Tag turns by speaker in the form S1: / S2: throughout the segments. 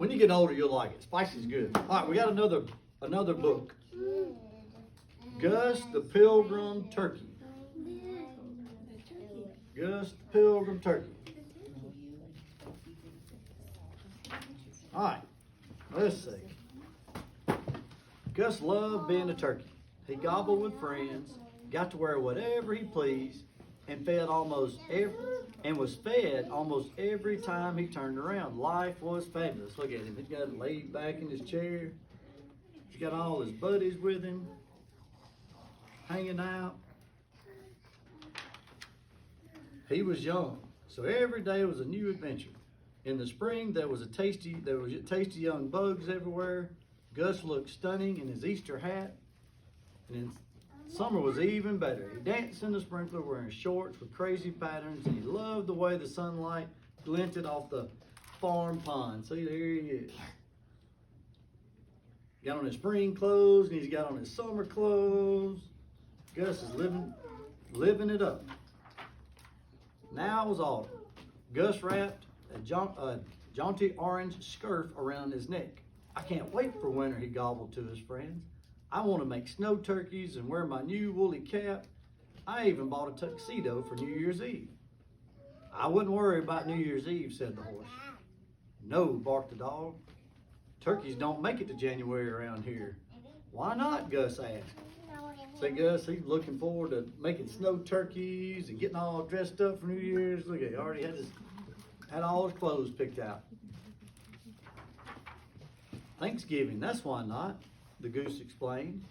S1: When you get older, you'll like it. Spicy's good. All right, we got another book. Gus the Pilgrim Turkey. Gus the Pilgrim Turkey. All right, let's see. Gus loved being a turkey. He gobbled with friends, got to wear whatever he pleased, and was fed almost every time he turned around. Life was fabulous. Look at him. He's got laid back in his chair. He's got all his buddies with him, hanging out. He was young, so every day was a new adventure. In the spring, there was tasty young bugs everywhere. Gus looked stunning in his Easter hat, and in summer was even better. He danced in the sprinkler wearing shorts with crazy patterns, and he loved the way the sunlight glinted off the farm pond. See, there he is. He got on his spring clothes, and he's got on his summer clothes. Gus is living it up. Now it was autumn. Gus wrapped a jaunty orange scarf around his neck. I can't wait for winter, he gobbled to his friends. I want to make snow turkeys and wear my new woolly cap. I even bought a tuxedo for New Year's Eve. I wouldn't worry about New Year's Eve, said the horse. No, barked the dog. Turkeys don't make it to January around here. Why not, Gus asked. Say, Gus, he's looking forward to making snow turkeys and getting all dressed up for New Year's. Look at, he already had all his clothes picked out. Thanksgiving, that's why not, the goose explained.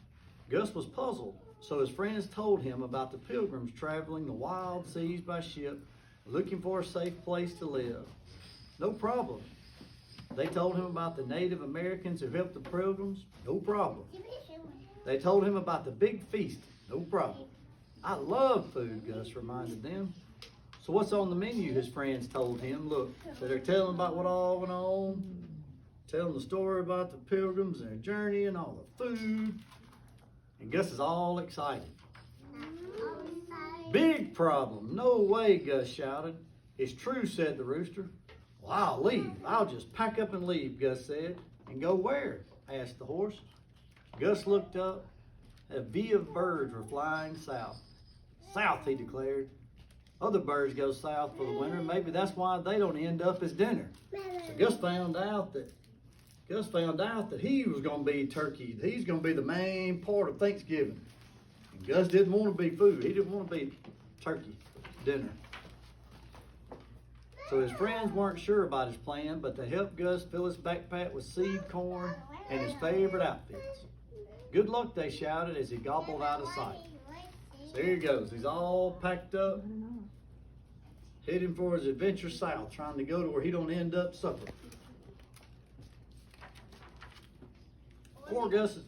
S1: Gus was puzzled, so his friends told him about the pilgrims traveling the wild seas by ship, looking for a safe place to live. No problem. They told him about the Native Americans who helped the pilgrims. No problem. They told him about the big feast. No problem. I love food, Gus reminded them. So what's on the menu, his friends told him. Look, so they're telling about what all went on, telling the story about the pilgrims and their journey and all the food. And Gus is all excited. Big problem. No way, Gus shouted. It's true, said the rooster. Well, I'll leave. I'll just pack up and leave, Gus said. And go where? Asked the horse. Gus looked up. A V of birds were flying south. South, he declared. Other birds go south for the winter. Maybe that's why they don't end up as dinner. So Gus found out that he was going to be turkey. He's going to be the main part of Thanksgiving. And Gus didn't want to be food. He didn't want to be turkey dinner. So his friends weren't sure about his plan, but they helped Gus fill his backpack with seed corn and his favorite outfits. Good luck, they shouted as he gobbled out of sight. So here he goes. He's all packed up, heading for his adventure south, trying to go to where he don't end up suffering. Poor Gus's.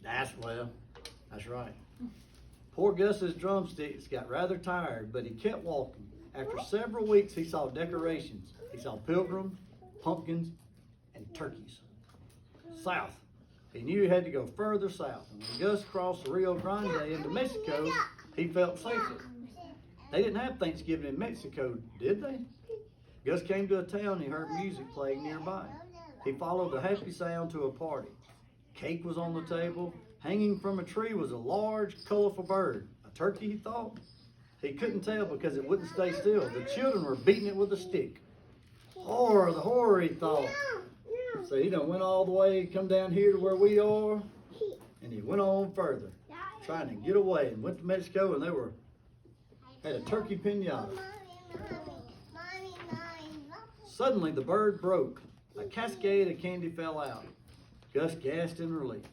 S1: That's right. Poor Gus's drumsticks got rather tired, but he kept walking. After several weeks, he saw decorations. He saw pilgrims, pumpkins, and turkeys. South. He knew he had to go further south. And when Gus crossed the Rio Grande into Mexico, he felt safer. They didn't have Thanksgiving in Mexico, did they? Gus came to a town and he heard music playing nearby. He followed the happy sound to a party. Cake was on the table. Hanging from a tree was a large, colorful bird. A turkey, he thought? He couldn't tell because it wouldn't stay still. The children were beating it with a stick. Horror, the horror, he thought. So he done went all the way, come down here to where we are, and he went on further, trying to get away, and went to Mexico, and had a turkey piñata. Suddenly, the bird broke. A cascade of candy fell out. Gus gasped in relief.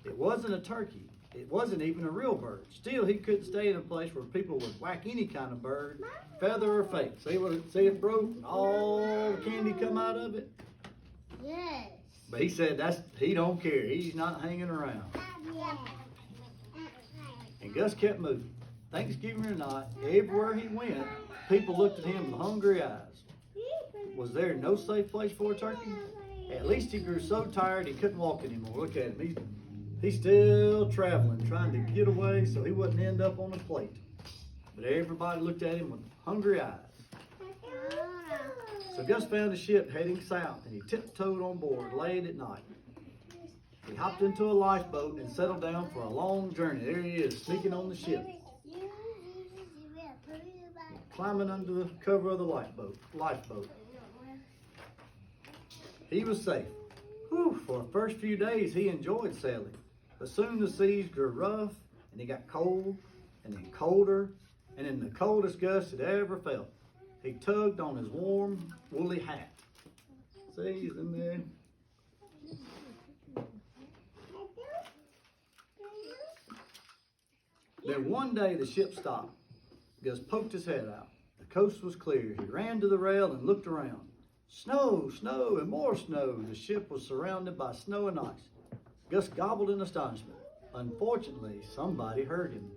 S1: It wasn't a turkey. It wasn't even a real bird. Still, he couldn't stay in a place where people would whack any kind of bird, feather or fake. See it broke, and all the candy come out of it?
S2: Yes.
S1: But he said he don't care. He's not hanging around. And Gus kept moving. Thanksgiving or not, everywhere he went, people looked at him with hungry eyes. Was there no safe place for a turkey? At least he grew so tired he couldn't walk anymore. Look at him. He's still traveling, trying to get away so he wouldn't end up on a plate. But everybody looked at him with hungry eyes. So Gus found a ship heading south, and he tiptoed on board late at night. He hopped into a lifeboat and settled down for a long journey. There he is, sneaking on the ship, climbing under the cover of the lifeboat. He was safe. Whew, for the first few days, he enjoyed sailing. But soon the seas grew rough, and he got cold, and then colder, and in the coldest Gus had ever felt. He tugged on his warm, woolly hat. See, he's in there. Then one day the ship stopped. Gus poked his head out. The coast was clear. He ran to the rail and looked around. Snow, snow, and more snow. The ship was surrounded by snow and ice. Gus gobbled in astonishment. Unfortunately, somebody heard him.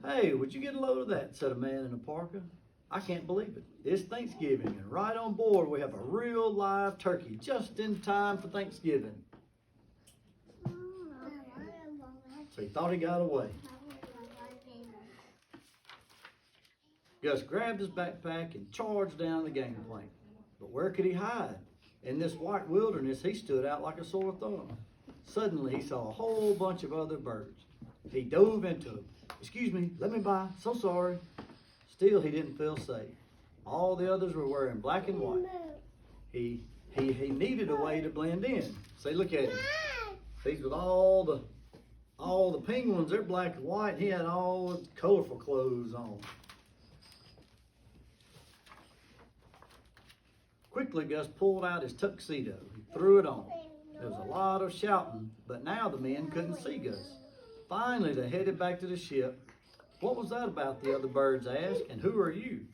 S1: "Hey, would you get a load of that?" said a man in a parka. "I can't believe it. It's Thanksgiving, and right on board we have a real live turkey just in time for Thanksgiving." So he thought he got away. Gus grabbed his backpack and charged down the gangplank. But where could he hide? In this white wilderness, he stood out like a sore thumb. Suddenly, he saw a whole bunch of other birds. He dove into them. "Excuse me, let me by. So sorry." Still, he didn't feel safe. All the others were wearing black and white. He needed a way to blend in. See, look at him. He's with all the penguins. They're black and white. And he had all the colorful clothes on. Quickly, Gus pulled out his tuxedo. He threw it on. There was a lot of shouting, but now the men couldn't see Gus. Finally, they headed back to the ship. "What was that about?" the other birds asked. "And who are you?"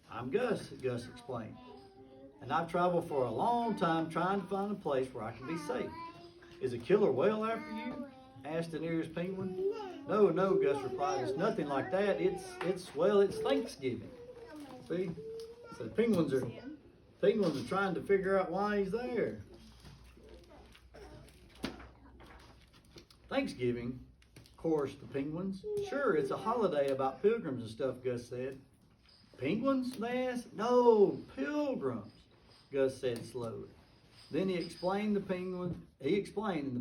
S1: "I'm Gus," Gus explained. "And I've traveled for a long time trying to find a place where I can be safe." "Is a killer whale after you?" asked the nearest penguin. No, Gus replied. "It's nothing like that. It's Thanksgiving." See? So the penguins are trying to figure out why he's there. "Thanksgiving?" chorused the penguins. "Sure, it's a holiday about pilgrims and stuff," Gus said. "Penguins?" they asked. "No, pilgrims," Gus said slowly. Then he explained and the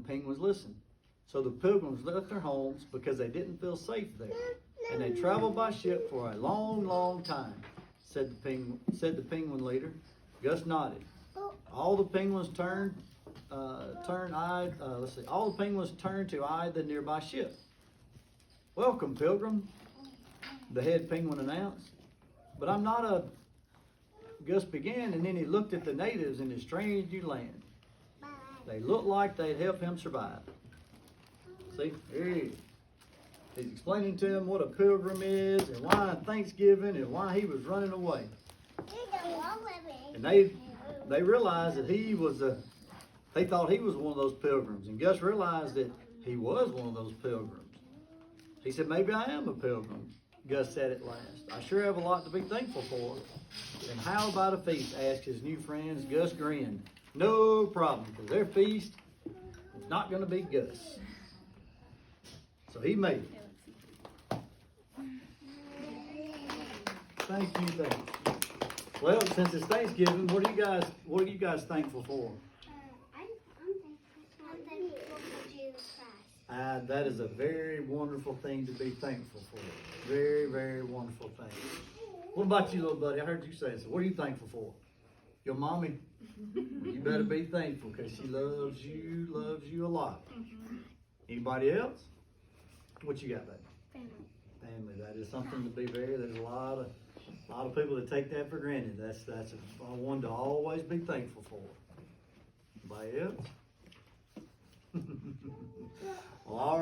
S1: penguins listened. So the pilgrims left their homes because they didn't feel safe there. And they traveled by ship for a long, long time, said the penguin leader. Gus nodded. All the penguins turned to eye the nearby ship. "Welcome, pilgrim," the head penguin announced. "But I'm not a..." Gus began, and then he looked at the natives in his strange new land. They looked like they'd help him survive. See, here he is. He's explaining to him what a pilgrim is and why Thanksgiving and why he was running away. And they realized that they thought he was one of those pilgrims. And Gus realized that he was one of those pilgrims. He said, "Maybe I am a pilgrim," Gus said at last. "I sure have a lot to be thankful for." "And how about a feast?" asked his new friends. Gus grinned. "No problem, because their feast is not going to be Gus." So he made it. Thank you. Well, since it's Thanksgiving, what are you guys thankful for?
S2: I'm thankful for Jesus Christ.
S1: That is a very wonderful thing to be thankful for. Very, very wonderful thing. What about you, little buddy? I heard you say so. What are you thankful for? Your mommy? You better be thankful because she loves you a lot. Anybody else? What you got, baby? Family. That is something to be there's a lot of people that take that for granted. That's a one to always be thankful for. Anybody else? Well, all right.